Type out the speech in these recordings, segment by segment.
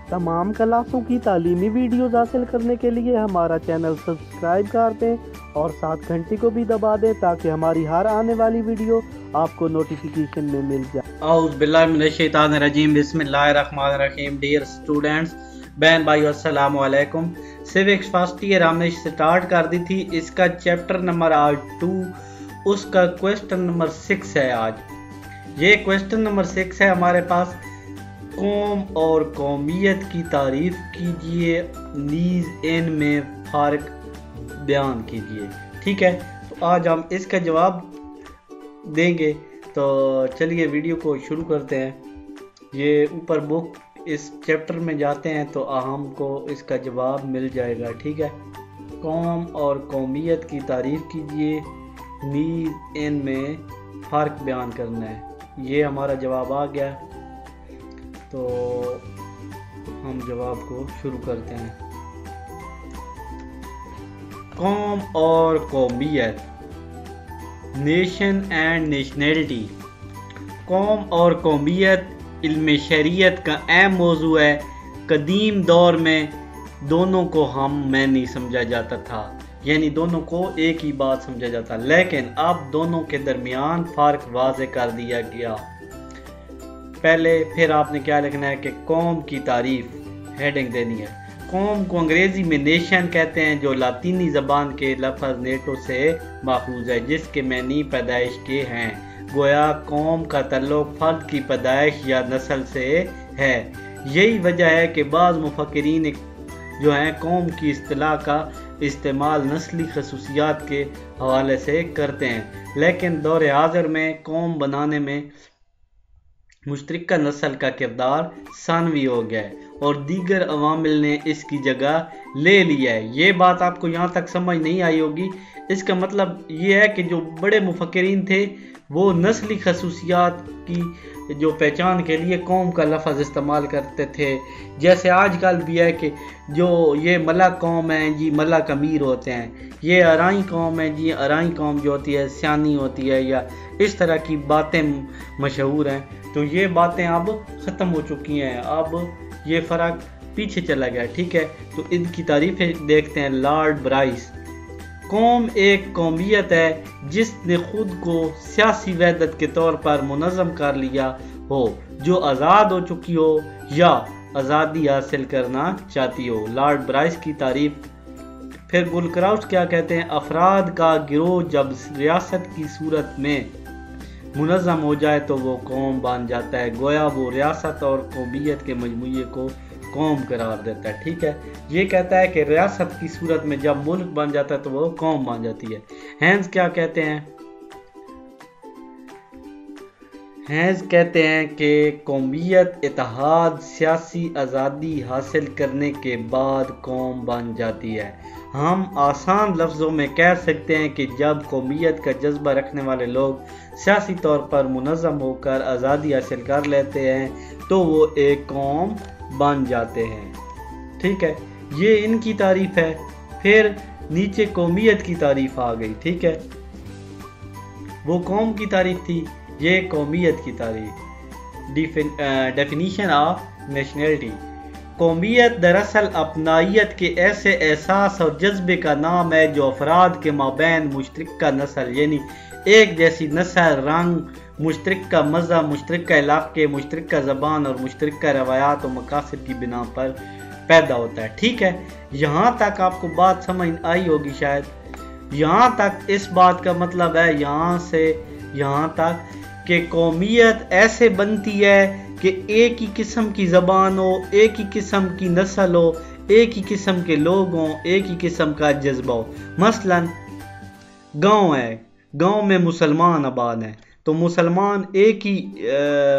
तमाम क्लासों की तालीमी वीडियोस हासिल करने के लिए हमारा चैनल सब्सक्राइब कर दें और साथ घंटी को भी दबा दें ताकि हमारी हर आने वाली वीडियो आपको नोटिफिकेशन में मिल जाए। औज़ु बिल्लाहि मिनश शैतानिर रजीम, बिस्मिल्लाहिर्रहमानिर्रहीम। डियर स्टूडेंट्स, बहन भाइयों, अस्सलाम वालेकुम। सिविक्स फर्स्ट ईयर हमने स्टार्ट कर दी थी। इसका चैप्टर नंबर आज 2, उसका क्वेश्चन नंबर 6 है। आज ये क्वेश्चन नंबर 6 है हमारे पास। कौम और कौमियत की तारीफ कीजिए, नीज इन में फ़र्क बयान कीजिए। ठीक है, तो आज हम इसका जवाब देंगे। तो चलिए वीडियो को शुरू करते हैं। ये ऊपर बुक इस चैप्टर में जाते हैं तो हमको इसका जवाब मिल जाएगा। ठीक है, कौम और कौमियत की तारीफ कीजिए, नीज इन में फ़र्क बयान करना है। ये हमारा जवाब आ गया, तो हम जवाब को शुरू करते हैं। कौम और कौमियत, नेशन एंड नेशनैलिटी। कौम और कौमियत इल्म शरीयत का अहम मौजू है। कदीम दौर में दोनों को मैं नहीं समझा जाता था, यानी दोनों को एक ही बात समझा जाता, लेकिन अब दोनों के दरमियान फ़र्क वाज़े कर दिया गया। पहले फिर आपने क्या लिखना है कि कौम की तारीफ हेडिंग देनी है। कौम को अंग्रेज़ी में नेशन कहते हैं, जो लातीनी ज़बान के लफ्ज़ नेटो से माखूज़ है, जिसके मैनी पैदाइश के हैं। गोया कौम का तल्लुक़ फ़र्द की पैदाइश या नस्ल से है। यही वजह है कि बाज़ मुफ़क्किरीन जो हैं कौम की इस्तिलाह का इस्तेमाल नस्ली खसूसियात के हवाले से करते हैं, लेकिन दौर हाज़िर में कौम बनाने में मुश्तरका नस्ल का किरदार सानवी हो गया है और दीगर अवामिल ने इसकी जगह ले लिया है। ये बात आपको यहाँ तक समझ नहीं आई होगी। इसका मतलब ये है कि जो बड़े मुफक्किरीन थे वो नस्ली खसूसियात की जो पहचान के लिए कौम का लफ्ज़ इस्तेमाल करते थे। जैसे आजकल भी है कि जो ये मलक कौम है जी, मलक अमीर होते हैं। ये अराई कौम है जी, अराई कौम जो होती है सियानी होती है, या इस तरह की बातें मशहूर हैं। तो ये बातें अब ख़त्म हो चुकी हैं, अब ये फ़र्क पीछे चला गया। ठीक है, तो इनकी तारीफ़ें देखते हैं। लॉर्ड ब्राइस, कौम एक कौमियत है जिसने खुद को सियासी वहदत के तौर पर मुनज़्ज़म कर लिया हो, जो आज़ाद हो चुकी हो या आज़ादी हासिल करना चाहती हो। लॉर्ड ब्राइस की तारीफ। फिर गुलक्राउस्ट क्या कहते हैं? अफराद का गिरोह जब रियासत की सूरत में मुनज़्ज़म हो जाए तो वो कौम बन जाता है। गोया वो रियासत और कौमियत के मजमूए को कौम करार देता है। ठीक है, ये कहता है कि रियासत की सूरत में जब मुल्क बन जाता है तो वो कौम बन जाती है। हैंस क्या कहते हैं? हैंस कहते हैं कि कौमियत इत्तेहाद सियासी आज़ादी हासिल करने के बाद कौम बन जाती है। हम आसान लफ्ज़ों में कह सकते हैं कि जब कौमियत का जज्बा रखने वाले लोग सियासी तौर पर मुनज़्ज़म होकर आज़ादी हासिल कर लेते हैं तो वो एक कौम बन जाते हैं। ठीक है, ये इनकी तारीफ़ है। फिर नीचे कौमियत की तारीफ़ आ गई। ठीक है, वो कौम की तारीफ़ थी, ये कौमियत की तारीफ़। Definition of nationality. कौमियत दरअसल अपनाइयत के ऐसे एहसास और जज्बे का नाम है जो अफराद के माबैन मुश्तरका नस्ल, यानी एक जैसी नस्ल, रंग, मुश्तरका मज़हब, मुश्तरका इलाके, मुश्तरका ज़बान और मुश्तरका रवायात और मकासद की बिना पर पैदा होता है। ठीक है, यहाँ तक आपको बात समझ आई होगी शायद। यहाँ तक इस बात का मतलब है, यहाँ से यहाँ तक कि कौमियत ऐसे बनती है कि एक ही किस्म की ज़बान हो, एक ही किस्म की नस्ल हो, एक ही किस्म के लोग हों, एक ही किस्म का जज्बा हो। मसलन गांव है, गांव में मुसलमान आबाद हैं, तो मुसलमान एक ही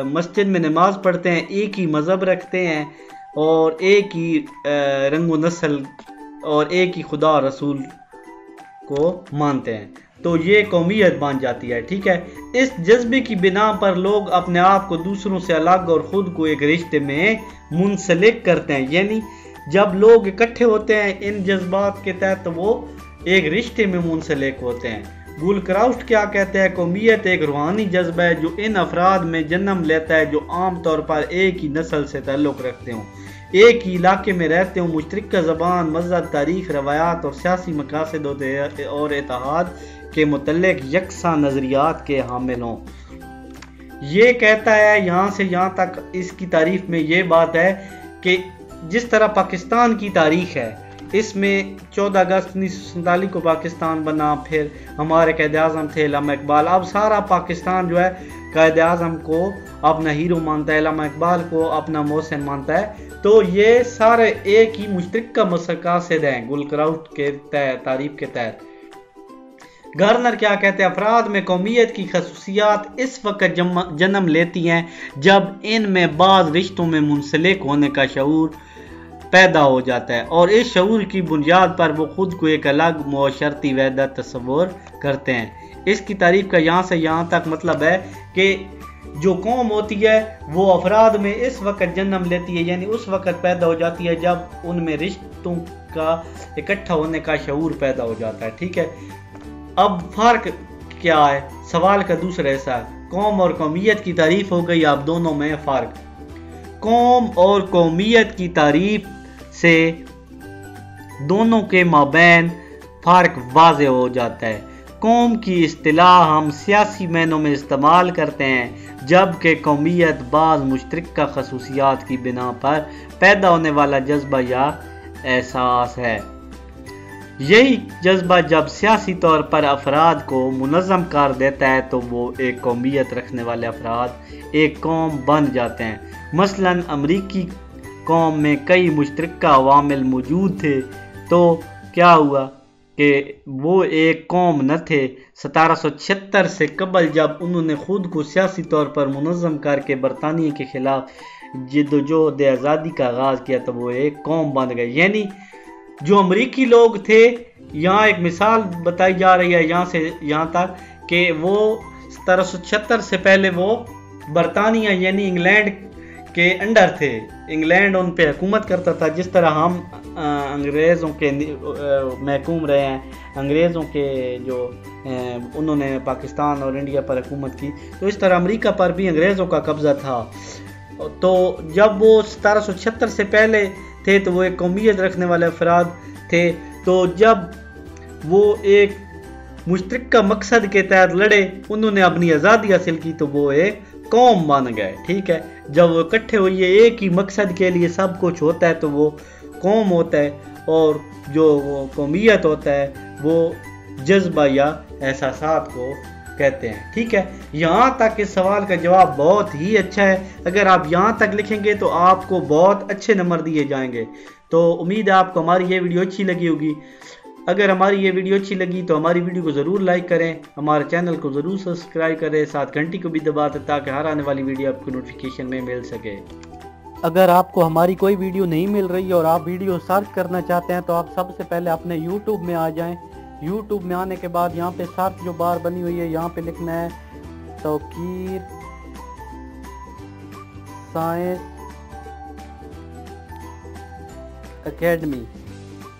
मस्जिद में नमाज पढ़ते हैं, एक ही मज़हब रखते हैं और एक ही रंग व नस्ल और एक ही खुदा रसूल को मानते हैं, तो ये कौमियत बन जाती है। ठीक है, इस जज्बे की बिना पर लोग अपने आप को दूसरों से अलग और ख़ुद को एक रिश्ते में मुंसलिक करते हैं। यानी जब लोग इकट्ठे होते हैं इन जज्बात के तहत तो वो एक रिश्ते में मुंसलिक होते हैं। गुलक्राउस्ट क्या कहते हैं? कौमियत एक रूहानी जज्बा है जो इन अफराद में जन्म लेता है जो आम तौर पर एक ही नस्ल से ताल्लुक़ रखते हों। ایک ہی علاقے میں رہتے ہوں، مشترکہ زبان، مذہب، تاریخ، روایات اور سیاسی مقاصد اور اتحاد کے متعلق یکساں نظریات کے حامل ہوں۔ یہ کہتا ہے یہاں سے یہاں تک اس کی تعریف میں یہ بات ہے کہ جس طرح پاکستان کی تاریخ ہے، اس میں 14 اگست 1947 کو پاکستان بنا، پھر ہمارے قائد اعظم تھے علامہ اقبال، اب سارا پاکستان جو ہے قائد اعظم کو اپنا ہیرو مانتا ہے، علامہ اقبال کو اپنا محسن مانتا ہے، تو یہ سارے ایک ہی مشترکہ مقاصد ہیں گل کراؤٹ کے تعریف کے تحت۔ گارنر کیا کہتے ہیں؟ افراد میں قومیت کی خصوصیات اس وقت جنم لیتی ہیں جب ان میں بعض رشتوں میں منسلک ہونے کا شعور پیدا ہو جاتا ہے، اور اس شعور کی بنیاد پر وہ خود کو ایک الگ معاشرتی وحدت تصور کرتے ہیں۔ اس کی تعریف کا یہاں سے یہاں تک مطلب ہے کہ جو قوم ہوتی ہے وہ افراد میں اس وقت جنم لیتی ہے، یعنی اس وقت پیدا ہو جاتی ہے جب ان میں رشتوں کا اکٹھا ہونے کا شعور پیدا ہو جاتا ہے، ٹھیک ہے۔ اب فرق کیا ہے؟ سوال کا دوسرا حصہ، قوم اور قومیت کی تعریف ہو گئی، اب دونوں میں فرق۔ قوم اور قومیت کی تعریف سے دونوں کے مابین فرق واضح ہو جاتا ہے۔ قوم کی اصطلاح ہم سیاسی معنوں میں استعمال کرتے ہیں، جبکہ قومیت بعض مشترکہ خصوصیات کی بنا پر پیدا ہونے والا جذبہ یا احساس ہے۔ یہی جذبہ جب سیاسی طور پر افراد کو منظم کر دیتا ہے تو وہ ایک قومیت رکھنے والے افراد ایک قوم بن جاتے ہیں۔ مثلا امریکی قوم میں کئی مشترکہ عوامل موجود تھے، تو کیا ہوا کہ وہ ایک قوم نہ تھے۔ 1776 سے قبل جب انہوں نے خود کو سیاسی طور پر منظم کر کے برطانیہ کے خلاف جدوجہد آزادی کا آغاز کیا تو وہ ایک قوم بن گئے۔ یعنی جو امریکی لوگ تھے، یہاں ایک مثال بتائی جا رہی ہے یہاں سے یہاں تک کہ وہ 1776 سے پہلے وہ برطانیہ یعنی انگلینڈ کے انڈر تھے، انگلینڈ ان پہ حکومت کرتا تھا، جس طرح ہم انگریزوں کے محکوم رہے ہیں، انگریزوں کے جو انہوں نے پاکستان اور انڈیا پر حکومت کی، تو اس طرح امریکہ پر بھی انگریزوں کا قبضہ تھا۔ تو جب وہ 1776 سے پہلے تھے تو وہ ایک قومیت رکھنے والے افراد تھے، تو جب وہ ایک مشترکہ مقصد کے تحت لڑے، انہوں نے اپنی آزادی حاصل کی تو وہ ایک قوم بن گئے، ٹھیک ہے۔ جب وہ اکٹھے ہوئی ہے ایک ہی مقصد کے لیے سب کچھ ہوتا ہے تو وہ قوم ہوتا ہے، اور جو وہ قومیت ہوتا ہے وہ جذبہ یا احساسات کو کہتے ہیں، ٹھیک ہے۔ یہاں تک اس سوال کا جواب بہت ہی اچھا ہے، اگر آپ یہاں تک لکھیں گے تو آپ کو بہت اچھے نمبر دیے جائیں گے۔ تو امید ہے آپ کو ہماری یہ ویڈیو اچھی لگی ہوگی۔ اگر ہماری یہ ویڈیو اچھی لگی تو ہماری ویڈیو کو ضرور لائک کریں، ہمارے چینل کو ضرور سبسکرائب کریں، ساتھ گھنٹی کو بھی دبا دیں تاکہ ہر آنے والی ویڈیو آپ کو نوٹیفیکیشن میں مل سکے۔ اگر آپ کو ہماری کوئی ویڈیو نہیں مل رہی اور آپ ویڈیو سرچ کرنا چاہتے ہیں تو آپ سب سے پہلے اپنے یوٹیوب میں آ جائیں۔ یوٹیوب میں آنے کے بعد یہاں پہ سرچ جو بار بنی ہوئی ہے یہاں پہ لکھنا ہے توقیر سائنس اکیڈمی،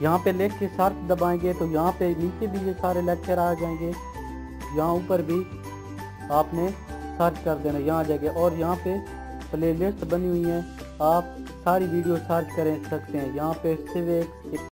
یہاں پہ لکھ کے سرچ دبائیں گے تو یہاں پہ نیچے بھی یہ سارے لیکچر آ جائیں گے، یہاں اوپر بھی آپ نے سرچ کر دینا، یہاں آ جائے گا، اور یہاں پہ پلے لسٹ بنی ہوئی ہے، آپ ساری ویڈیو سرچ کر سکتے ہیں۔ یہاں پہ